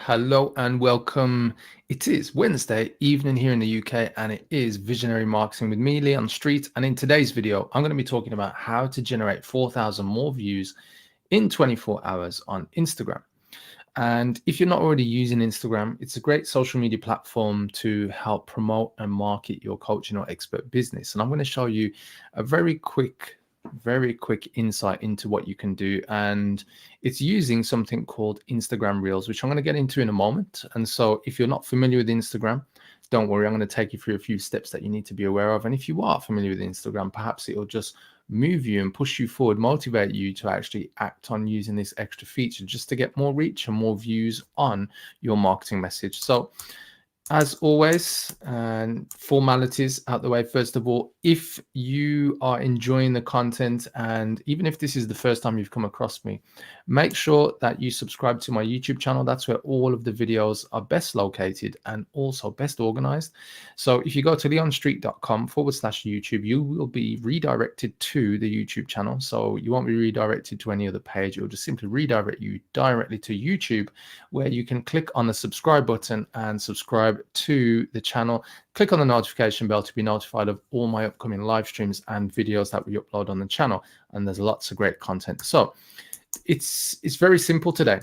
Hello and welcome. It is Wednesday evening here in the UK and it is Visionary Marketing with me, Leon Street. And in today's video, I'm going to be talking about how to generate 4,000 more views in 24 hours on Instagram. And if you're not already using Instagram, it's a great social media platform to help promote and market your coaching or expert business. And I'm going to show you a very quick insight into what you can do, and it's using something called Instagram Reels, which I'm going to get into in a moment. And so if you're not familiar with Instagram, don't worry, I'm going to take you through a few steps that you need to be aware of. And if you are familiar with Instagram, perhaps it'll just move you and push you forward, motivate you to actually act on using this extra feature just to get more reach and more views on your marketing message. So as always, and formalities out the way. First of all, if you are enjoying the content, and even if this is the first time you've come across me, make sure that you subscribe to my YouTube channel. That's where all of the videos are best located and also best organized. So if you go to leonstreet.com/YouTube, you will be redirected to the YouTube channel. So you won't be redirected to any other page. It will just simply redirect you directly to YouTube, where you can click on the subscribe button and subscribe to the channel. Click on the notification bell to be notified of all my upcoming live streams and videos that we upload on the channel. And there's lots of great content. So it's very simple today.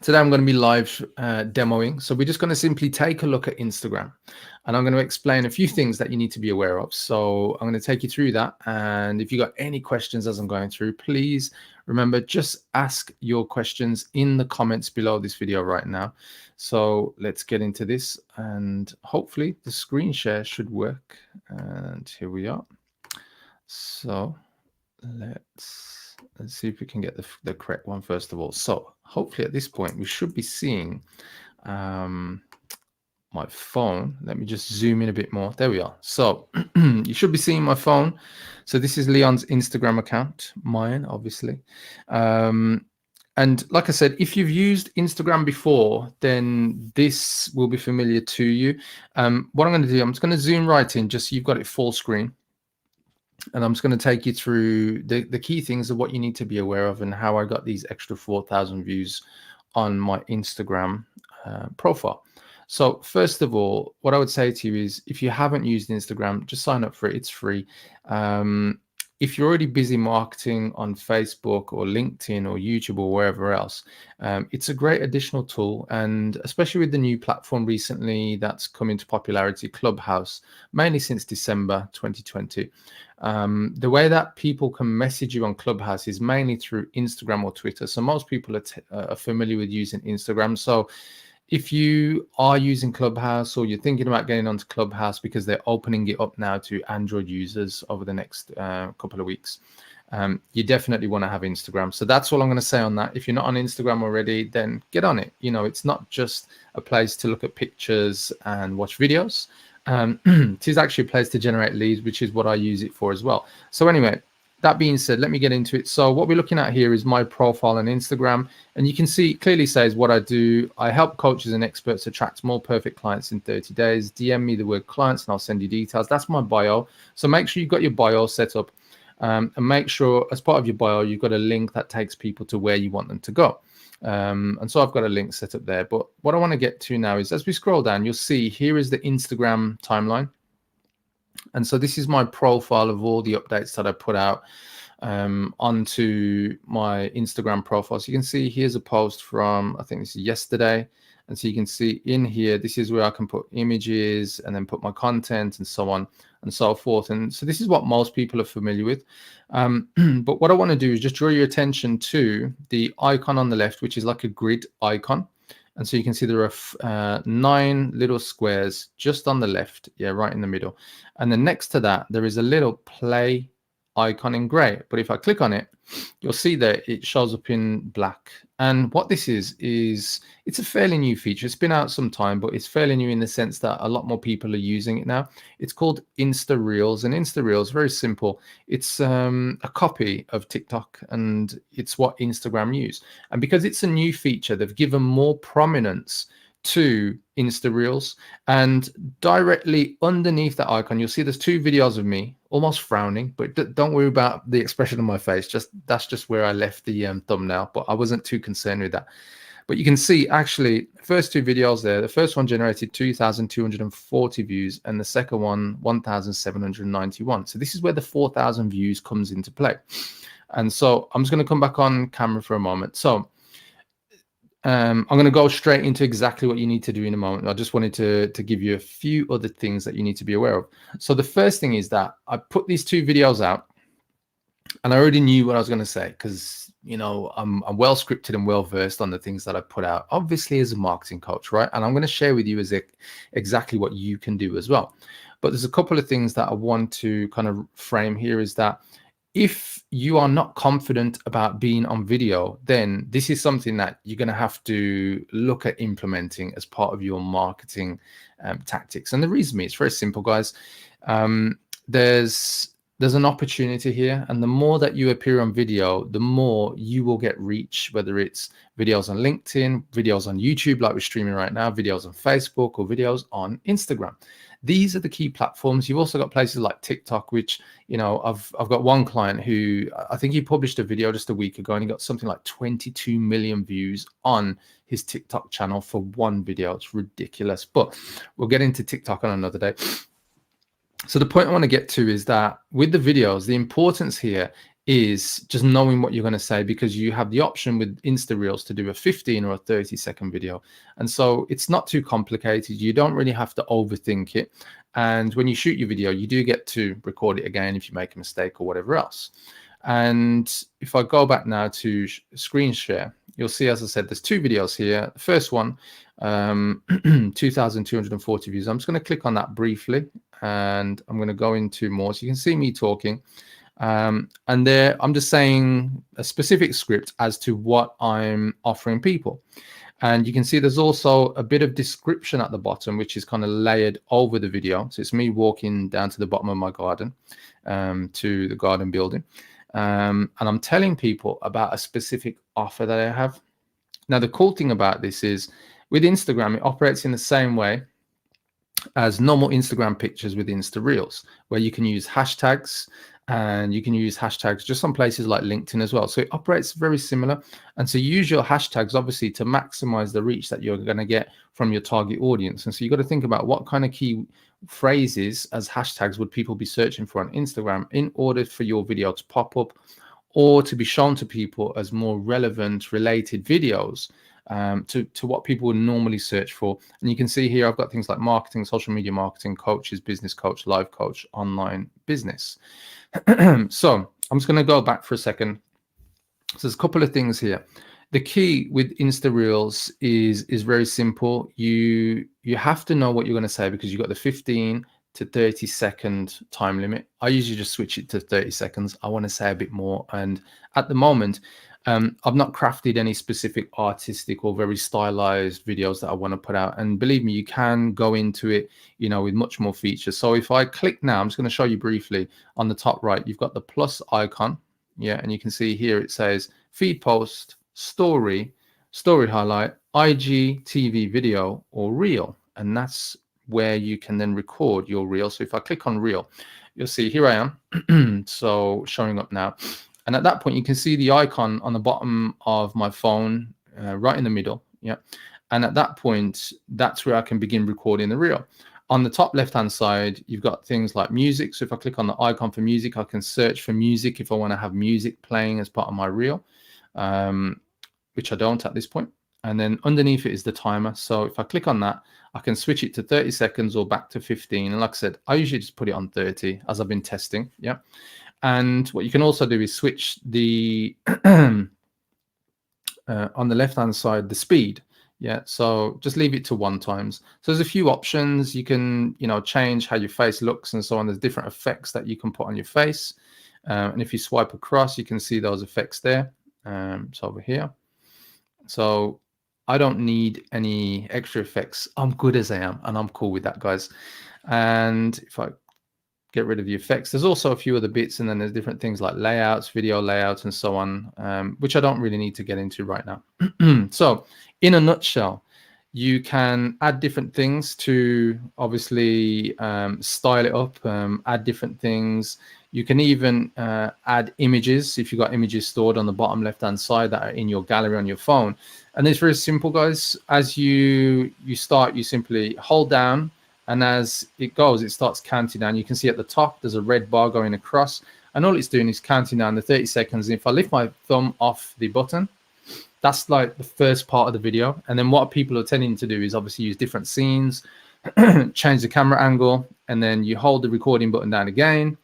Today I'm going to be live demoing. So we're just going to simply take a look at Instagram, and I'm going to explain a few things that you need to be aware of. So I'm going to take you through that. And if you got any questions as I'm going through, please remember, just ask your questions in the comments below this video right now. So let's get into this, and hopefully the screen share should work. And here we are. So let's see if we can get the correct one first of all. So hopefully at this point we should be seeing my phone. Let me just zoom in a bit more. There we are. So you should be seeing my phone. So this is Leon's Instagram account, mine obviously. And like I said, if you've used Instagram before, then this will be familiar to you. What I'm going to do, I'm just going to zoom right in just so you've got it full screen. And I'm just going to take you through the key things of what you need to be aware of and how I got these extra 4,000 views on my Instagram profile. So first of all, what I would say to you is, if you haven't used Instagram, just sign up for it. It's free. If you're already busy marketing on Facebook or LinkedIn or YouTube or wherever else, it's a great additional tool. And especially with the new platform recently that's come into popularity, Clubhouse, mainly since December 2020. The way that people can message you on Clubhouse is mainly through Instagram or Twitter. So most people are familiar with using Instagram. So if you are using Clubhouse, or you're thinking about getting onto Clubhouse because they're opening it up now to Android users over the next couple of weeks, you definitely want to have Instagram. So that's all I'm going to say on that. If you're not on Instagram already, then get on it. You know, it's not just a place to look at pictures and watch videos. It is actually a place to generate leads, which is what I use it for as well. So anyway, that being said, let me get into it. So what we're looking at here is my profile on Instagram, and you can see it clearly says what I do. I help coaches and experts attract more perfect clients in 30 days. DM me the word clients and I'll send you details. That's my bio. So make sure you've got your bio set up, and make sure as part of your bio, you've got a link that takes people to where you want them to go. And so I've got a link set up there. But what I want to get to now is, as we scroll down, you'll see here is the Instagram timeline. And so this is my profile of all the updates that I put out onto my Instagram profile. So you can see here's a post from, I think this is yesterday. And so you can see in here, this is where I can put images and then put my content and so on and so forth. And so this is what most people are familiar with. But what I want to do is just draw your attention to the icon on the left, which is like a grid icon. And so you can see there are 9 little squares just on the left, right in the middle. And then next to that, there is a little play icon in gray. But if I click on it, you'll see that it shows up in black. And what this is it's a fairly new feature. It's been out some time, but it's fairly new in the sense that a lot more people are using it now. It's called Insta Reels, and Insta Reels, very simple. It's a copy of TikTok, and it's what Instagram use. And because it's a new feature, they've given more prominence to Insta Reels, and directly underneath that icon you'll see there's 2 videos of me almost frowning, but don't worry about the expression on my face. That's just where I left the thumbnail, but I wasn't too concerned with that. But you can see actually first two videos there, the first one generated 2,240 views and the second one 1,791. So this is where the 4,000 views comes into play. And so I'm just going to come back on camera for a moment. So I'm going to go straight into exactly what you need to do in a moment. I just wanted to give you a few other things that you need to be aware of. So the first thing is that I put these two videos out and I already knew what I was going to say because, you know, I'm well scripted and well versed on the things that I put out, obviously as a marketing coach, right? And I'm going to share with you exactly what you can do as well. But there's a couple of things that I want to kind of frame here is that if you are not confident about being on video, then this is something that you're going to have to look at implementing as part of your marketing tactics. And the reason is very simple, guys. There's an opportunity here, and the more that you appear on video, the more you will get reach, whether it's videos on LinkedIn, videos on YouTube like we're streaming right now, videos on Facebook, or videos on Instagram. These are the key platforms. You've also got places like TikTok, which, you know, I've got one client who I think he published a video just a week ago and he got something like 22 million views on his TikTok channel for one video. It's ridiculous, but we'll get into TikTok on another day. So the point I want to get to is that with the videos, the importance here is just knowing what you're going to say, because you have the option with Insta Reels to do a 15 or a 30-second video. And so it's not too complicated. You don't really have to overthink it. And when you shoot your video, you do get to record it again if you make a mistake or whatever else. And if I go back now to screen share, you'll see, as I said, there's two videos here. The first one, 2,240 views. I'm just going to click on that briefly and I'm going to go into more. So you can see me talking. And there I'm just saying a specific script as to what I'm offering people. And you can see there's also a bit of description at the bottom, which is kind of layered over the video. So it's me walking down to the bottom of my garden, to the garden building. And I'm telling people about a specific offer that I have. Now, the cool thing about this is with Instagram, it operates in the same way as normal Instagram pictures with Insta Reels, where you can use hashtags, and you can use hashtags just on places like LinkedIn as well. So it operates very similar. And so use your hashtags, obviously, to maximize the reach that you're going to get from your target audience. And so you've got to think about what kind of key phrases as hashtags would people be searching for on Instagram in order for your video to pop up or to be shown to people as more relevant, related videos to what people would normally search for. And you can see here, I've got things like marketing, social media marketing, coaches, business coach, life coach, online business. So I'm just going to go back for a second. So there's a couple of things here. The key with Insta Reels is very simple. You have to know what you're going to say, because you've got the 15 to 30-second time limit. I usually just switch it to 30 seconds. I want to say a bit more. And at the moment, I've not crafted any specific artistic or very stylized videos that I want to put out. And believe me, you can go into it, you know, with much more features. So if I click now, I'm just going to show you briefly on the top right, you've got the plus icon. Yeah. And you can see here, it says feed post, story highlight, IG, TV video, or reel. And that's where you can then record your reel. So if I click on reel, you'll see here I am. So showing up now. And at that point, you can see the icon on the bottom of my phone, right in the middle. Yeah. And at that point, that's where I can begin recording the reel. On the top left-hand side, you've got things like music. So if I click on the icon for music, I can search for music if I want to have music playing as part of my reel, which I don't at this point. And then underneath it is the timer. So if I click on that, I can switch it to 30 seconds or back to 15. And like I said, I usually just put it on 30 as I've been testing. Yeah. And what you can also do is switch the on the left-hand side, the speed. Yeah, so just leave it to 1 times. So there's a few options. You can, you know, change how your face looks and so on. There's different effects that you can put on your face. And if you swipe across, you can see those effects there. So over here. So I don't need any extra effects. I'm good as I am, and I'm cool with that, guys. And if I get rid of the effects, there's also a few other bits, and then there's different things like layouts, video layouts, and so on, which I don't really need to get into right now. So in a nutshell, you can add different things to obviously style it up, add different things. You can even add images if you've got images stored on the bottom left hand side that are in your gallery on your phone. And it's very simple, guys. As you start, you simply hold down, and as it goes, it starts counting down. You can see at the top there's a red bar going across, and all it's doing is counting down the 30 seconds. And if I lift my thumb off the button, that's like the first part of the video. And then what people are tending to do is obviously use different scenes, change the camera angle, and then you hold the recording button down again.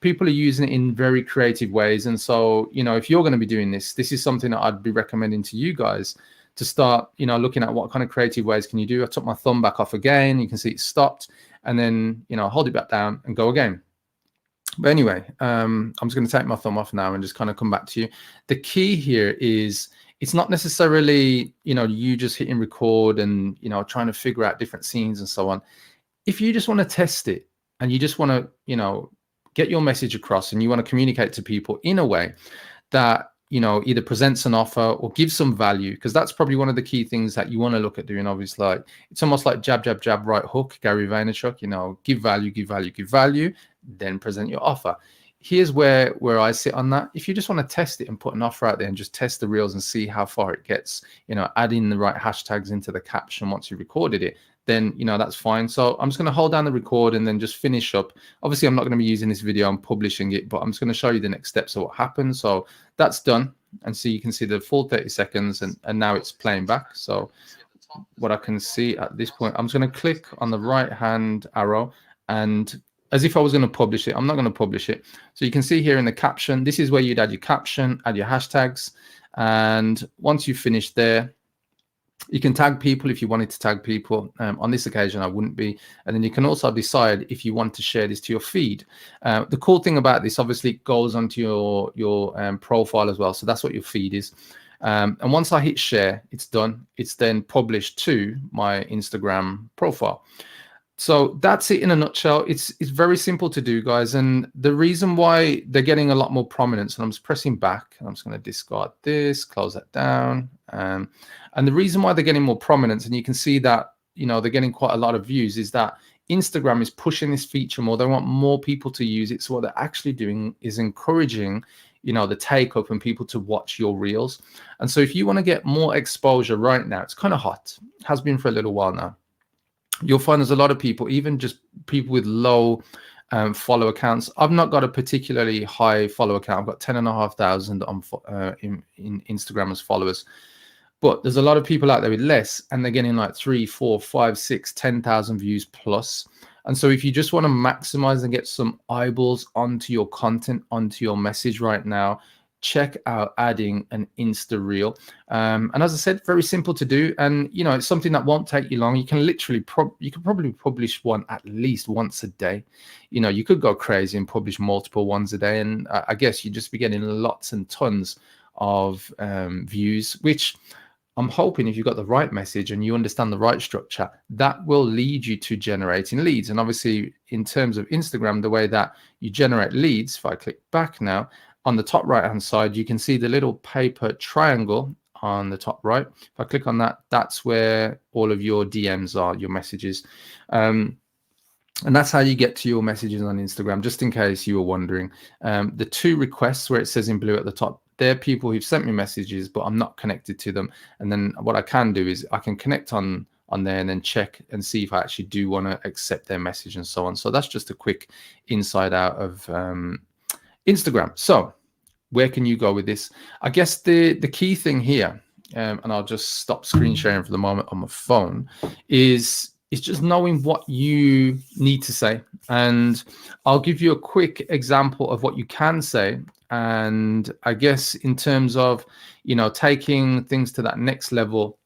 People are using it in very creative ways. And so, you know, if you're going to be doing this is something that I'd be recommending to you guys to start, you know, looking at what kind of creative ways can you do. I took my thumb back off again. You can see it stopped, and then, you know, hold it back down and go again. But anyway, I'm just going to take my thumb off now and just kind of come back to you. The key here is it's not necessarily, you know, you just hitting record and, you know, trying to figure out different scenes and so on. If you just want to test it and you just want to, you know, get your message across and you want to communicate to people in a way that, you know, either presents an offer or gives some value, because that's probably one of the key things that you want to look at doing. Obviously, like, it's almost like jab, jab, jab, right hook, Gary Vaynerchuk, you know, give value, give value, give value, then present your offer. Here's where I sit on that. If you just want to test it and put an offer out there and just test the reels and see how far it gets, you know, add in the right hashtags into the caption once you recorded it, then, you know, that's fine. So I'm just going to hold down the record and then just finish up. Obviously, I'm not going to be using this video, I'm publishing it, but I'm just going to show you the next steps of what happens. So that's done. And so you can see the full 30 seconds and now it's playing back. So what I can see at this point, I'm just going to click on the right hand arrow, and as if I was going to publish it, I'm not going to publish it. So you can see here in the caption, this is where you'd add your caption, add your hashtags. And once you've finished there, you can tag people if you wanted to tag people. On this occasion, I wouldn't be. And then you can also decide if you want to share this to your feed. The cool thing about this, obviously, it goes onto your profile as well. So that's what your feed is. And once I hit share, it's done. It's then published to my Instagram profile. So that's it in a nutshell. It's very simple to do, guys. And the reason why they're getting a lot more prominence, and I'm just pressing back, and I'm just going to discard this, close that down. And the reason why they're getting more prominence, and you can see that, you know, they're getting quite a lot of views, is that Instagram is pushing this feature more. They want more people to use it. So what they're actually doing is encouraging, you know, the take up and people to watch your reels. And so if you want to get more exposure right now, it's kind of hot, has been for a little while now. You'll find there's a lot of people, even just people with low follow accounts. I've not got a particularly high follow account. I've got 10,500 on in Instagram as followers, but there's a lot of people out there with less, and they're getting like 3, 4, 5, 6, 10,000 views plus. And so if you just want to maximize and get some eyeballs onto your content, onto your message right now, check out adding an Insta reel. And as I said, very simple to do. And, you know, it's something that won't take you long. You can literally, you could probably publish one at least once a day. You know, you could go crazy and publish multiple ones a day. And I guess you'd just be getting lots and tons of views, which I'm hoping if you've got the right message and you understand the right structure, that will lead you to generating leads. And obviously, in terms of Instagram, the way that you generate leads, if I click back now, on the top right hand side, you can see the little paper triangle on the top right. If I click on that, that's where all of your DMs are, your messages. And that's how you get to your messages on Instagram, just in case you were wondering. The 2 requests where it says in blue at the top, they're people who've sent me messages, but I'm not connected to them. And then what I can do is I can connect on there and then check and see if I actually do want to accept their message and so on. So that's just a quick inside out of Instagram. So where can you go with this? I guess the key thing here, and I'll just stop screen sharing for the moment on my phone, is just knowing what you need to say. And I'll give you a quick example of what you can say. And I guess in terms of, you know, taking things to that next level,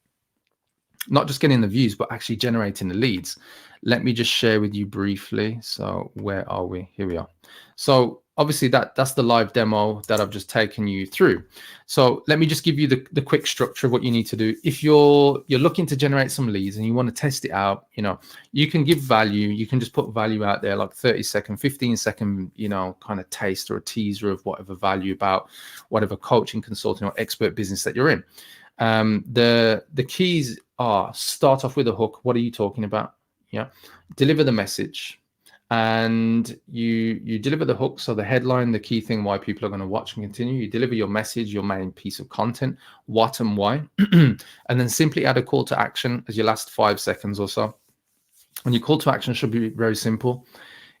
not just getting the views, but actually generating the leads. Let me just share with you briefly. So where are we? Here we are. So obviously that's the live demo that I've just taken you through. So let me just give you the quick structure of what you need to do. If you're looking to generate some leads and you want to test it out, you know, you can give value. You can just put value out there, like 30-second, 15-second, you know, kind of taste or a teaser of whatever value about whatever coaching, consulting, or expert business that you're in. The keys are: start off with a hook. What are you talking about? Yeah. Deliver the message. and you deliver the hook, so the headline, the key thing why people are going to watch and continue. You deliver your message, your main piece of content, what and why, and then simply add a call to action as your last 5 seconds or so. And your call to action should be very simple.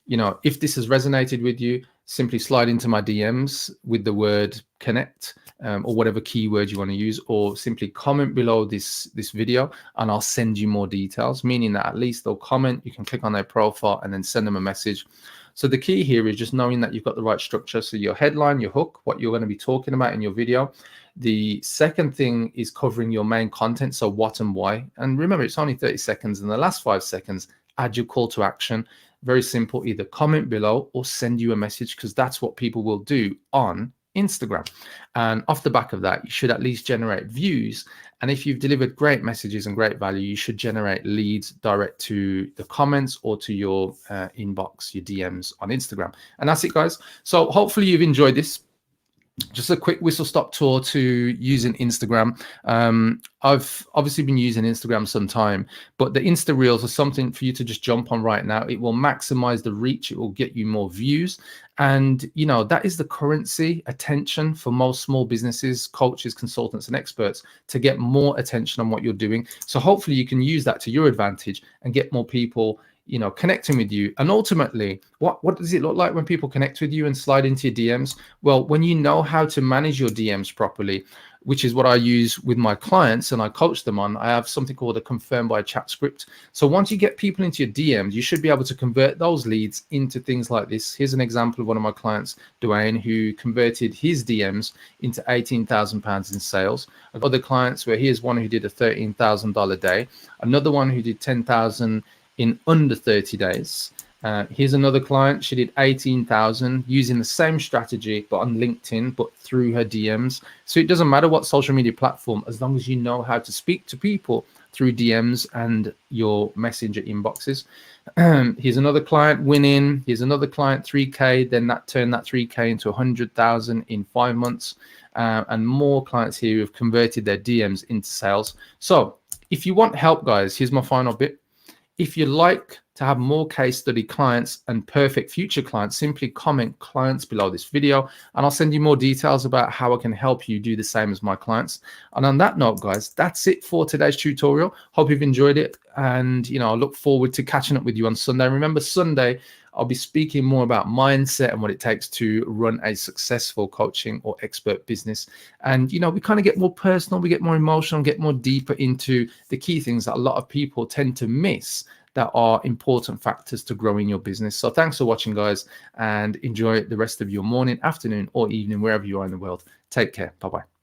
If this has resonated with you, simply slide into my DMs with the word connect, or whatever keyword you want to use, or simply comment below this video and I'll send you more details, meaning that at least they'll comment, you can click on their profile and then send them a message. So the key here is just knowing that you've got the right structure. So your headline, your hook, what you're going to be talking about in your video. The second thing is covering your main content, so what and why. And remember, it's only 30 seconds. In the last 5 seconds, add your call to action. Very simple, either comment below or send you a message, because that's what people will do on Instagram. And off the back of that, you should at least generate views. And if you've delivered great messages and great value, you should generate leads direct to the comments or to your inbox, your DMs on Instagram. And that's it, guys. So hopefully you've enjoyed this. Just a quick whistle stop tour to using Instagram. I've obviously been using Instagram some time, but the Insta Reels are something for you to just jump on right now. It will maximize the reach. It will get you more views. And, that is the currency, attention, for most small businesses, coaches, consultants, and experts, to get more attention on what you're doing. So hopefully you can use that to your advantage and get more people connecting with you. And ultimately, what does it look like when people connect with you and slide into your DMs? Well, when you know how to manage your DMs properly, which is what I use with my clients and I coach them on, I have something called a confirm by chat script. So once you get people into your DMs, you should be able to convert those leads into things like this. Here's an example of one of my clients, Dwayne, who converted his DMs into £18,000 in sales. I've got other clients where here's one who did a $13,000 day, another one who did 10,000 in under 30 days. Here's another client. She did 18,000 using the same strategy, but on LinkedIn, but through her DMs. So it doesn't matter what social media platform, as long as you know how to speak to people through DMs and your messenger inboxes. Here's another client winning. Here's another client, 3K. Then that turned that 3K into 100,000 in 5 months. And more clients here who have converted their DMs into sales. So if you want help, guys, here's my final bit. If you'd like to have more case study clients and perfect future clients, simply comment clients below this video and I'll send you more details about how I can help you do the same as my clients. And on that note, guys, that's it for today's tutorial. Hope you've enjoyed it. And, I look forward to catching up with you on Sunday. Remember, Sunday, I'll be speaking more about mindset and what it takes to run a successful coaching or expert business. And, we kind of get more personal, we get more emotional, get more deeper into the key things that a lot of people tend to miss that are important factors to growing your business. So thanks for watching, guys, and enjoy the rest of your morning, afternoon, or evening, wherever you are in the world. Take care. Bye-bye.